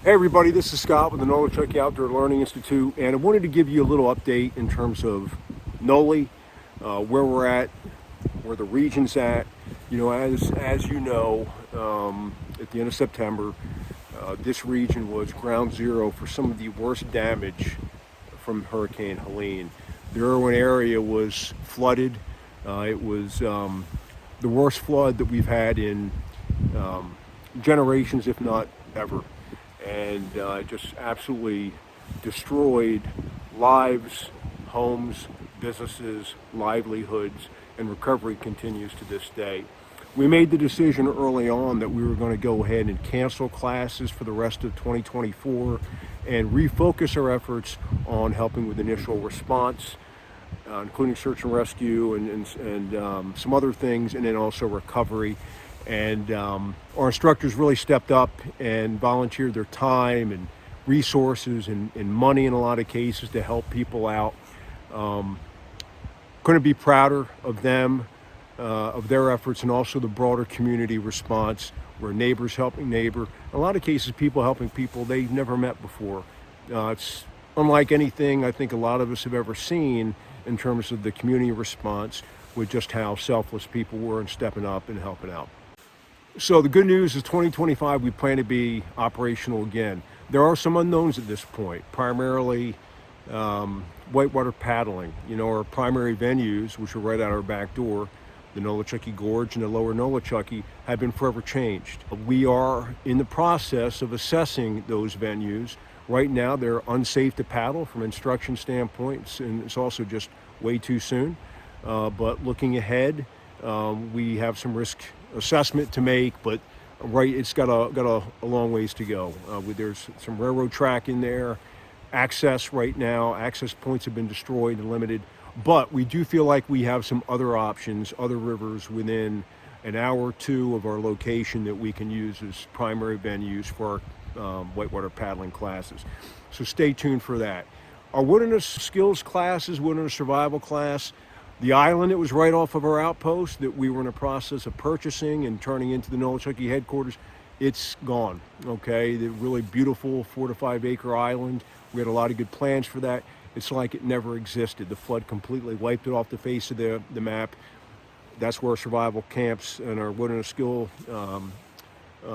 Hey everybody, this is Scott with the NOLI Outdoor Learning Institute, and I wanted to give you a little update in terms of NOLI, where we're at, where the region's at. You know, as you know, at the end of September, this region was ground zero for some of the worst damage from Hurricane Helene. The Irwin area was flooded. It was the worst flood that we've had in generations, if not ever. And just absolutely destroyed lives, homes, businesses, livelihoods, and recovery continues to this day. We made the decision early on that we were going to go ahead and cancel classes for the rest of 2024 and refocus our efforts on helping with initial response, including search and rescue and some other things, and then also recovery. And our instructors really stepped up and volunteered their time and resources and money in a lot of cases to help people out. Couldn't be prouder of them, of their efforts, and also the broader community response where neighbors helping neighbor. In a lot of cases, people helping people they've never met before. It's unlike anything I think a lot of us have ever seen in terms of the community response with just how selfless people were in stepping up and helping out. So the good news is 2025, we plan to be operational again. There are some unknowns at this point, primarily whitewater paddling. You know, our primary venues, which are right out our back door, the Nolichucky Gorge and the lower Nolichucky, have been forever changed. We are in the process of assessing those venues. Right now, they're unsafe to paddle from an instruction standpoint, and it's also just way too soon. But looking ahead, we have some risk assessment to make, but it's got a long ways to go. There's some railroad track in there. Access points have been destroyed and limited, but we do feel like we have some other options, other rivers within an hour or two of our location that we can use as primary venues for our whitewater paddling classes. So stay tuned for that. Our wilderness skills classes, wilderness survival class, the island that was right off of our outpost that we were in the process of purchasing and turning into the Nolichucky headquarters, it's gone, okay? The really beautiful 4 to 5 acre island. We had a lot of good plans for that. It's like it never existed. The flood completely wiped it off the face of the map. That's where our survival camps and our wilderness skill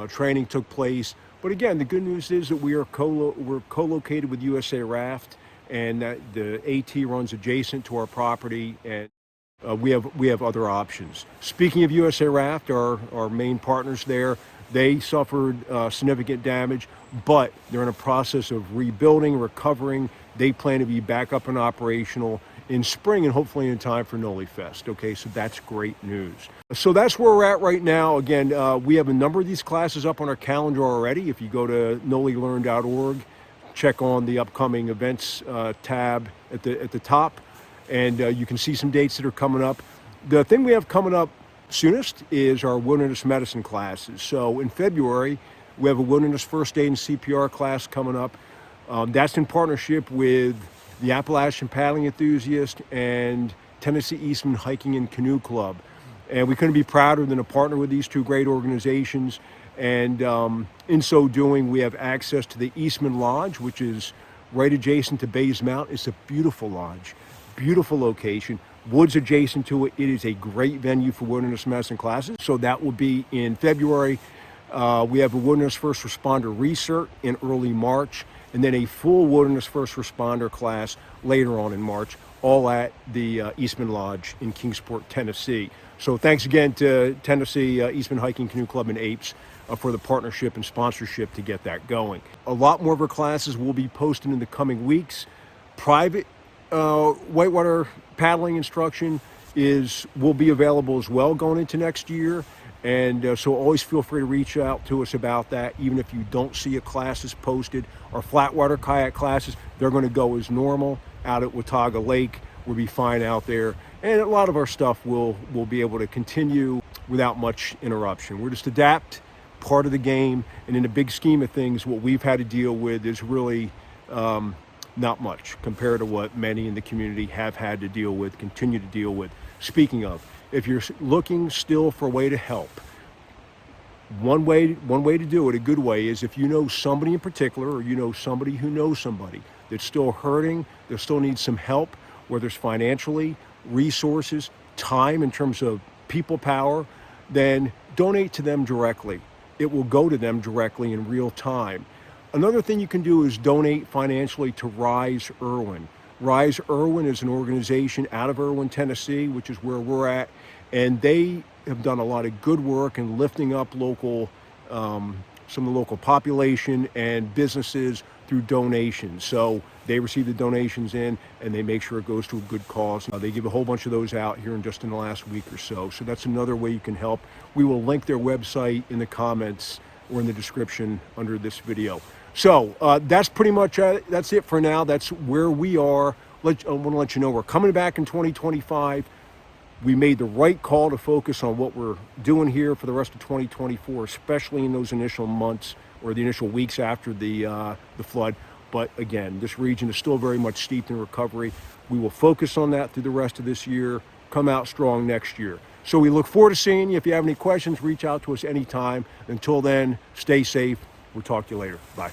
training took place. But again, the good news is that we're co-located with USA Raft, and that the AT runs adjacent to our property, and we have other options. Speaking of USA Raft, our main partners there, they suffered significant damage, but they're in a process of rebuilding, recovering. They plan to be back up and operational in spring and hopefully in time for NOLI Fest. Okay, so that's great news. So that's where we're at right now. Again, we have a number of these classes up on our calendar already. If you go to nolilearn.org, check on the upcoming events tab at the top, and you can see some dates that are coming up. The thing we have coming up soonest is our wilderness medicine classes. So in February, we have a wilderness first aid and CPR class coming up. That's in partnership with the Appalachian Paddling Enthusiast and Tennessee Eastman Hiking and Canoe Club. And we couldn't be prouder than to partner with these two great organizations. And in so doing, we have access to the Eastman Lodge, which is right adjacent to Bays Mountain. It's a beautiful lodge, beautiful location, woods adjacent to it. It is a great venue for wilderness medicine classes. So that will be in February. We have a wilderness first responder recert in early March, and then a full wilderness first responder class later on in March, all at the Eastman Lodge in Kingsport, Tennessee. So thanks again to Tennessee Eastman Hiking Canoe Club and APES for the partnership and sponsorship to get that going. A lot more of our classes will be posted in the coming weeks. Private whitewater paddling instruction will be available as well going into next year. And so always feel free to reach out to us about that, even if you don't see a classes posted. Our flatwater kayak classes, they're going to go as normal out at Watauga Lake. We'll be fine out there. And a lot of our stuff will be able to continue without much interruption. We're just adapt, part of the game, and in the big scheme of things, what we've had to deal with is really not much compared to what many in the community have had to deal with, continue to deal with. Speaking of, if you're looking still for a way to help, One way to do it, a good way, is if you know somebody in particular, or you know somebody who knows somebody that's still hurting, that still needs some help, whether it's financially, resources, time in terms of people power, then donate to them directly. It will go to them directly in real time. Another thing you can do is donate financially to Rise Irwin. Rise Irwin is an organization out of Irwin, Tennessee, which is where we're at, and they have done a lot of good work in lifting up some of the local population and businesses through donations. So they receive the donations in and they make sure it goes to a good cause. They give a whole bunch of those out here in just in the last week or so. So that's another way you can help. We will link their website in the comments or in the description under this video. So that's pretty much that's it for now. That's where we are. I want to let you know we're coming back in 2025. We made the right call to focus on what we're doing here for the rest of 2024, especially in those initial months or the initial weeks after the flood. But again, this region is still very much steeped in recovery. We will focus on that through the rest of this year, come out strong next year. So we look forward to seeing you. If you have any questions, reach out to us anytime. Until then, stay safe. We'll talk to you later. Bye.